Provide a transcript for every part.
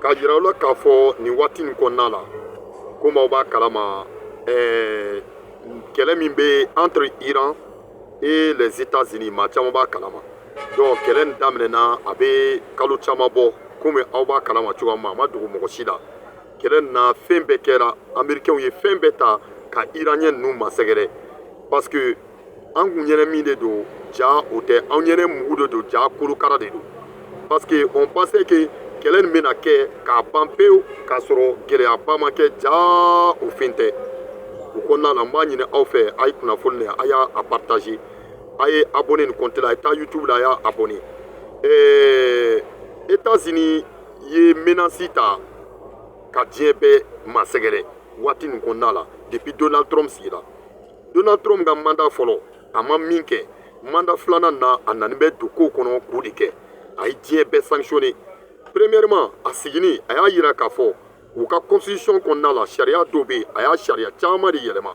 k'a yira aw la k'a fɔ nin waati nin kɔnɔna la komi aw b'a kalama kɛlɛ min bɛ entre Iran et les États-Unis maa caman b'a kalama donc kɛlɛ nin daminɛna a bɛ kalo caman bɔ komi aw b'a kalama cogoya min na a ma dogo mɔgɔ si la kɛlɛ nin na fɛn bɛɛ kɛra américains ye fɛn bɛɛ ta ka iraniyɛn ninnu masɛgɛrɛ parce que an kun ɲɛnɛ min de don ja o tɛ an ɲɛnɛ mugu de don ja kolokara de don parce que on pensait que kɛlɛ nin bɛna kɛ k'a ban pewu k'a sɔrɔ gɛlɛyaba ma kɛ ja o fɛn tɛ o kɔnɔna la n b'a ɲini aw fɛ a ye kunnafoni nin a y'a partager a ye abonné nin compte la a ye taa YouTube la a y'a abonné États-Unis ye menace ta ka diɲɛ bɛɛ masɛgɛrɛ waati nin kɔnɔna la depuis Donald Trump sigira Donald Trump ka mandat fɔlɔ a ma min kɛ mandat filanan na a nani bɛ don kow kɔnɔ k'o de kɛ a ye diɲɛ bɛɛ sanctionné premièrement a sigini a y'a yira k'a fɔ u ka constitution kɔnɔna la sariya dɔw bɛ yen a y'a sariya caman de yɛlɛma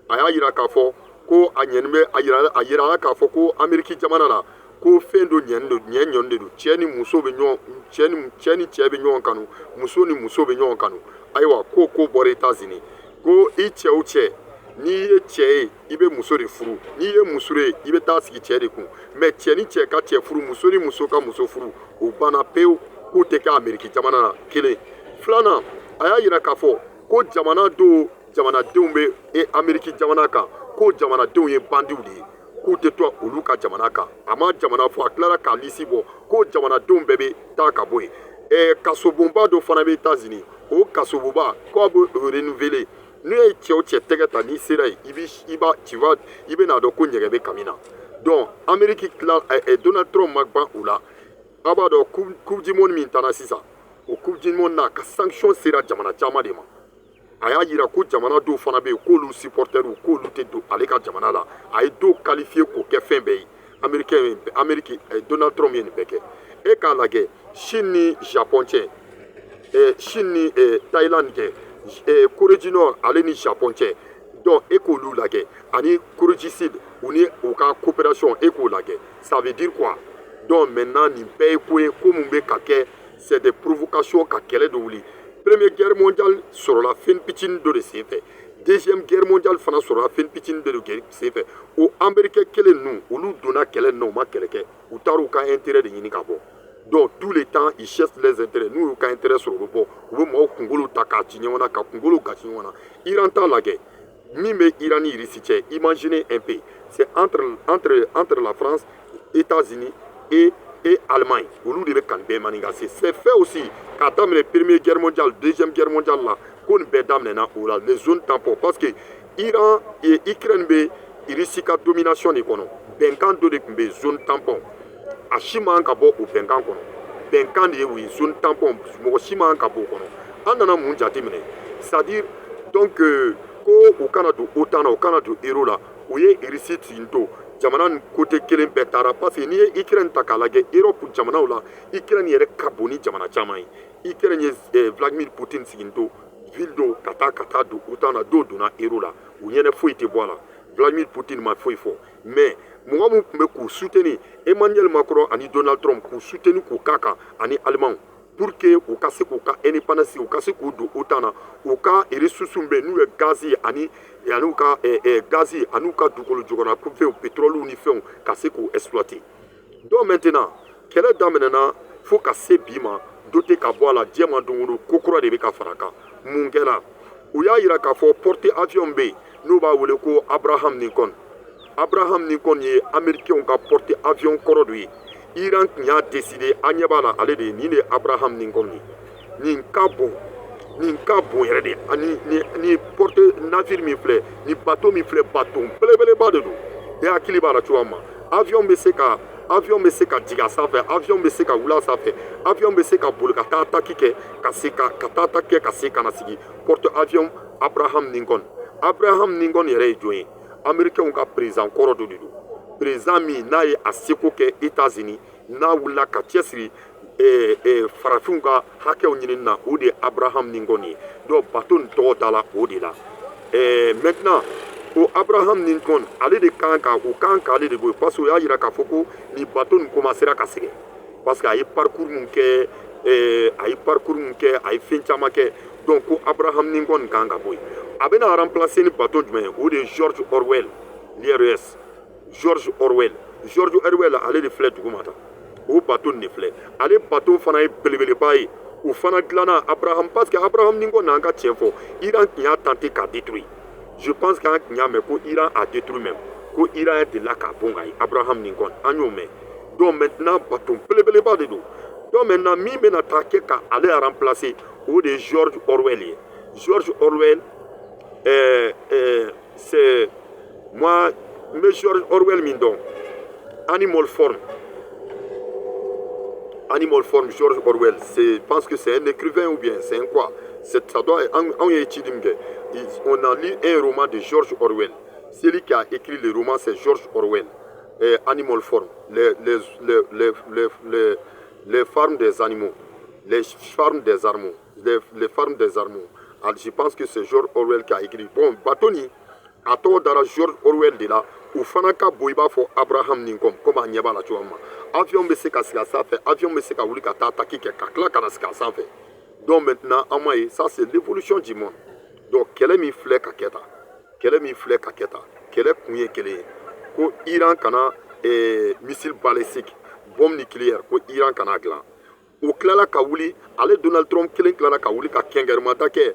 a y'a yira k'a fɔ ko a ɲɛni bɛ a yira k'a fɔ ko Amérique jamana na ko fɛn dɔ ɲɛni de don cɛ ni muso bɛ ɲɔgɔn cɛ ni cɛ bɛ ɲɔgɔn kanu muso ni muso bɛ ɲɔgɔn kanu ayiwa ko bɔra États-Unis ko i cɛ o cɛ n'i ye cɛ ye i bɛ muso de furu n'i ye muso ye i bɛ taa sigi cɛ de kun mɛ cɛ ni cɛ ka cɛ furu muso ni muso ka muso furu o banna pewu k'o tɛ kɛ Amérique jamana na kelen filanan a y'a yira k'a fɔ ko jamana dɔw jamanadenw bɛ Amérique jamana kan ko jamanadenw ye bandiw de ye k'u tɛ to olu ka jamana kan a ma jamana fɔ a tilara k'a lisi bɔ ko jamanadenw bɛɛ bɛ taa ka bɔ yen kasobonba dɔ fana bɛ États-Unis o kasoboba k'a bɛ renouveler n'u ye cɛ o cɛ tɛgɛ ta n'i sera yen i bɛna dɔn ko ɲɛgɛn bɛ kami na donc Amérique Donald Trump ma ban o la a b'a dɔn coupe du monde min taara sisan o coupe du monde na ka sanction sera jamana caman de ma a y'a yira ko jamana dɔw fana bɛ yen k'olu supporters k'olu tɛ don ale ka jamana la a ye dɔw qualifié k'o kɛ fɛn bɛɛ ye Amérique Donald Trump ye nin bɛɛ kɛ e k'a lajɛ Chine ni Japon cɛ Chine ni Thaïlande cɛ Corée du Nord ale ni Japon cɛ donc e k'olu lajɛ ani Corée du Sud u ni u ka coopération e k'o lajɛ ça veut dire quoi donc maintenant nin bɛɛ ye ko ye ko mun bɛ ka kɛ c'est des provocations ka kɛlɛ de wuli Première guerre mondiale sɔrɔla fɛn pitinin dɔ de senfɛ Deuxième guerre mondiale fana sɔrɔla fɛn pitinin dɔ de senfɛ o Américain kelen ninnu olu donna kɛlɛ nin na u ma kɛlɛ kɛ u taara u ka intérêt de ɲini ka bɔ donc tous les temps ils cherchent les intérêts n'u y'u ka intérêt sɔrɔ u bɛ bɔ u bɛ mɔgɔw kunkolo ta k'a ci ɲɔgɔn na ka kunkolo gasi ɲɔgɔn na Iran t'a lajɛ min bɛ Iran ni Russie cɛ imaginez un peu c'est entre la France États-Unis et Allemagne olu de bɛ kan bɛɛ manigaser c'est fait aussi k'a daminɛ première guerre mondiale deuxième guerre mondiale la ko nin bɛɛ daminɛna o la les zones tampons parce que Iran et Ukraine bɛ Russie ka domination de kɔnɔ bɛnkan dɔ de tun bɛ zone tampon a si man ka bɔ o bɛnkan kɔnɔ bɛnkan de ye o ye zone tampon mɔgɔ si man ka bɔ o kɔnɔ an nana mun jateminɛ c'est à dire donc ko u kana don OTAN na u kana don euro la u ye Russie tin to jamana nin côté kelen bɛɛ taara parce que n'i ye Ukraine ta k'a lajɛ Europe jamanaw la Ukraine yɛrɛ ka bon ni jamana caman ye Ukraine ye Vladimir Poutine sigin to ville dɔw ka taa don OTAN na dɔw donna euro la u ɲɛnɛ foyi tɛ bɔ a la Vladimir Poutine ma foyi fɔ mais mɔgɔ min tun bɛ k'u soutenir Emmanuel Macron ani Donald Trump k'u soutenir k'u k'a kan ani Allemagne pour que u ka se k'u ka indépendance u ka se k'u don OTAN na u ka ressources bɛ n'u ye gaz ye ani u ka gaz ye ani u ka dugukolo jukɔrɔla fɛnw pétrole ni fɛnw ka se k'u exploiter donc maintenant kɛlɛ daminɛna fo ka se bi ma dɔ tɛ ka bɔ a la diɲɛ ma don o don ko kura de bɛ ka fara a kan mun kɛra u y'a yira k'a fɔ porte avion bɛ yen n'u b'a wele ko Abraham Lincoln ye américains ka porte avion kɔrɔ dɔ ye Iran tun y'a décidé an ɲɛ b'a la ale de ye nin de ye Abraham Lincoln ye nin ka bon yɛrɛ de ni porte navire min filɛ ni bateau min filɛ bateau belebeleba de don e hakili b'a la cogoya min ma avion bɛ se ka jigin a sanfɛ avion bɛ se ka wuli a sanfɛ avion bɛ se ka boli ka taa attaque kɛ ka se ka na sigi porte avion Abraham Lincoln yɛrɛ ye jɔn ye américains ka président kɔrɔ dɔ de don président min n'a ye a seko kɛ États-Unis n'a wulila ka cɛsiri farafinw ka hakɛw ɲinini na o de ye Abraham Lincoln ye donc bateau nin tɔgɔ dala o de la maintenant o Abraham Lincoln ale de kan k'ale de bɔ yen parce que o y'a yira k'a fɔ ko nin bateau nin commencera ka sɛgɛn parce que a ye parcours mun kɛ a ye parcours mun kɛ a ye fɛn caman kɛ donc ko Abraham Lincoln kan ka bɔ yen a bɛna remplacer ni bateau jumɛn ye o de ye George Orwell l'IRS George Orwell ale de filɛ duguma tan o bateau nin de filɛ ale bateau fana ye belebeleba ye o fana dilanna Abraham parce que Abraham Lincoln n'an ka tiɲɛ fɔ Iran tun y'a tenté k'a détruire je pense qu'an tun y'a mɛn ko Iran a détruit même ko Iran delila k'a bon ka ye Abraham Lincoln an y'o mɛn donc maintenant bateau belebeleba de don donc maintenant min bɛna taa kɛ ka ale remplacer o de ye George Orwell ye George Orwell c'est moi n bɛ George Orwell min dɔn Animal Farm George Orwell je pense que c'est un écrivain ou bien c'est un quoi ça doit on a lu un roman de George Orwell celui qui a écrit le roman c'est George Orwell Animal Farm les fermes des animaux les fermes des animaux alors je pense que c'est George Orwell qui a écrit bon batoni a tɔgɔ dara George Orwell de la o fana ka bon i b'a fɔ Abraham Lincoln comme a ɲɛ b'a la cogoya min na avion bɛ se ka sigi a sanfɛ avion bɛ se ka wuli ka taa attaque kɛ ka tila ka na sigi a sanfɛ donc maintenant an m'a ye ça c'est l'évolution du monde donc kɛlɛ min filɛ ka kɛ tan kɛlɛ kun ye kelen ye ko Iran kana missile balistique bombe nucléaire ko Iran kana dilan o tilala ka wuli ale Donald Trump kelen tilala ka wuli ka kɛnkɛrɛmada kɛ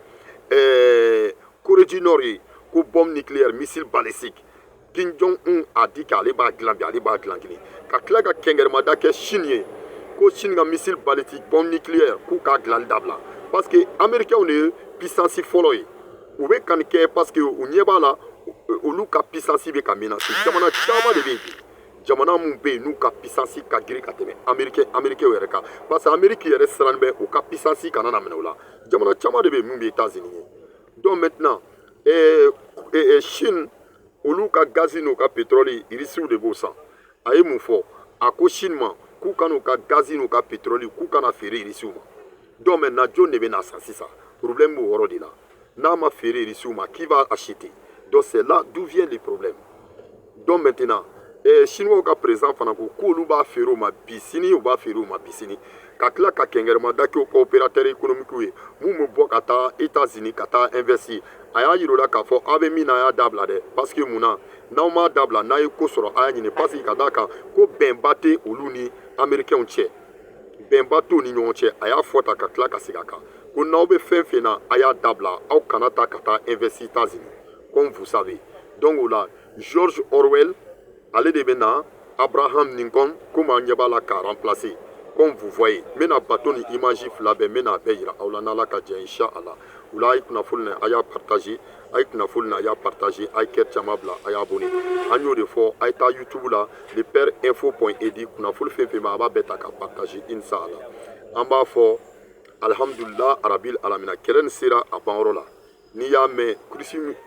Corée du Nord ye ko bombe nucléaire missile balistique Kim Jong-un a dit qu'ale b'a dilan bi ale b'a dilan kelen ka tila ka kɛnkɛrɛmada kɛ Chine ye ko Chine ka missile balistique bombe nucléaire k'u k'a dilan dabila parce que américains de ye puissance fɔlɔ ye u bɛ ka nin kɛ parce que u ɲɛ b'a la olu ka puissance bɛ ka menacer jamana caman de bɛ yen bi jamana mun bɛ yen n'u ka puissance ka girin ka tɛmɛ américain yɛrɛ kan parce que amérique yɛrɛ sirannen bɛ u ka puissance kana na minɛ o la jamana caman de bɛ yen mun bɛ États-Unis ye donc maintenant Chine olu ka gaz n'u ka pétrole irisiw de b'o san a ye mun fɔ a ko Chine ma k'u ka n'u ka gaz n'u ka pétrole k'u kana feere irisiw ma donc maintenant jɔn de bɛ na san sisan problème b'o yɔrɔ de la n'a ma feere irisiw ma qui va acheter donc c'est là d'où vient le problème donc maintenant Chinois ka président fana ko k'olu b'a feere o ma bi sini u b'a feere o ma bi sini ka tila ka kɛnkɛrɛmada kɛ o opérateur économique ye mun bɛ bɔ ka taa États-Unis ka taa investir a y'a yir'u la k'a fɔ aw bɛ min na a y'a dabila dɛ parce que mun na n'aw m'a dabila n'a ye ko sɔrɔ a y'a ɲini parce que ka d'a kan ko bɛnba tɛ olu ni américains cɛ bɛnba t'u ni ɲɔgɔn cɛ a y'a fɔ ta ka tila ka segin a kan ko n'aw bɛ fɛn fɛn na a y'a dabila aw kana taa ka taa investir États-Unis comme vous savez donc o la George Orwell ale de bɛ na Abraham Lincoln komi an ɲɛ b'a la k'a remplacer comme vous voyez n bɛna bateau ni image fila bɛɛ n bɛna a bɛɛ yira aw la n'Ala ka jɛ inshallah o la a ye kunnafoni na a y'a partager a ye kunnafoni na a y'a partager a ye kɛri caman bila a y'a abonné an y'o de fɔ a ye taa YouTube la le père info.ed kunnafoni fɛn fɛn bɛ a b'a bɛɛ ta ka partager inshallah an b'a fɔ alhamdulillah arabil alamina kɛlɛ nin sera a banyɔrɔ la n'i y'a mɛn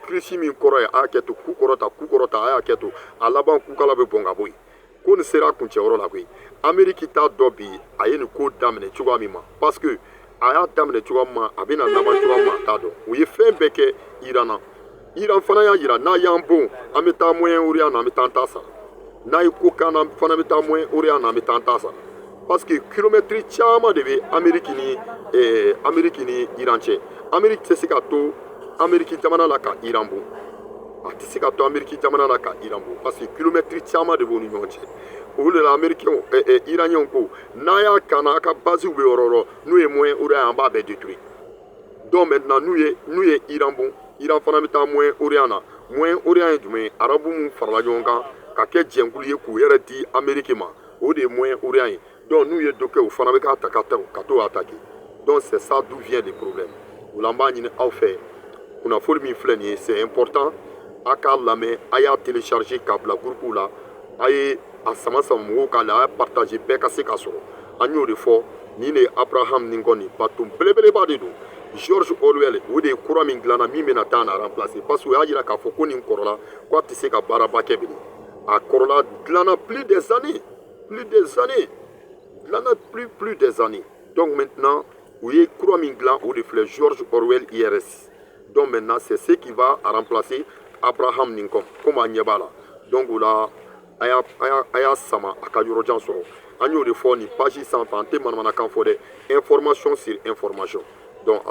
kirisi min kɔrɔ ye a y'a kɛ to ku kɔrɔta a y'a kɛ to a laban kukala bɛ bɔn ka bɔ yen ko nin sera a kuncɛyɔrɔ la koyi ameriki t'a dɔn bi a ye nin ko daminɛ cogoya min ma parce que a y'a daminɛ cogoya min ma a bɛna laban cogoya min ma a t'a dɔn u ye fɛn bɛɛ kɛ Iran na Iran fana y'a jira n'a y'an bon an bɛ taa Moyen-Orient na an bɛ taa an ta sara n'a ye ko k'an na fana bɛ taa Moyen-Orient na an bɛ taa an ta sara parce que kilomɛtiri caman de bɛ ameriki ni Iran cɛ ameriki tɛ se ka to ameriki jamana la ka Iran bon a tɛ se ka to ameriki jamana la ka Iran bon parce que kilomɛtiri caman de b'u ni ɲɔgɔn cɛ o de la américains iraniyɛnw ko n'a y'a kan na a ka bases bɛ yɔrɔ o yɔrɔ n'u ye Moyen-Orient an b'a bɛɛ détruire donc maintenant n'u ye Iran bon Iran fana bɛ taa Moyen-Orient na Moyen-Orient ye jumɛn ye arabu mun farala ɲɔgɔn kan ka kɛ jɛnkulu ye k'u yɛrɛ di ameriki ma o de ye Moyen-Orient ye donc n'u ye dɔ kɛ o fana bɛ k'a ta ka t'o attaquer donc c'est ça d'où vient le problème o la n b'a ɲini aw fɛ kunnafoni min filɛ nin ye c'est important a k'a lamɛn a y'a télécharger k'a bila groupe la a ye a sama mɔgɔw k'a la a y'a partager bɛɛ ka se ka sɔrɔ an y'o de fɔ nin de ye Abraham Lincoln ye bateau belebeleba de don George Orwell o de ye kura min dilanna min bɛna taa na remplacer parce que o y'a jira k'a fɔ ko nin kɔrɔla ko a tɛ se ka baaraba kɛ bilen a kɔrɔla dilanna plus des années dilanna plus des années donc maintenant u ye kura min dilan o de filɛ George Orwell IRS donc maintenant c'est ce qui va remplacer Abraham Lincoln comme a ɲɛ b'a la donc o la a y'a sama a ka yɔrɔjan sɔrɔ an y'o de fɔ nin page sanfɛ an tɛ manamanakan fɔ dɛ, information sur information. Donc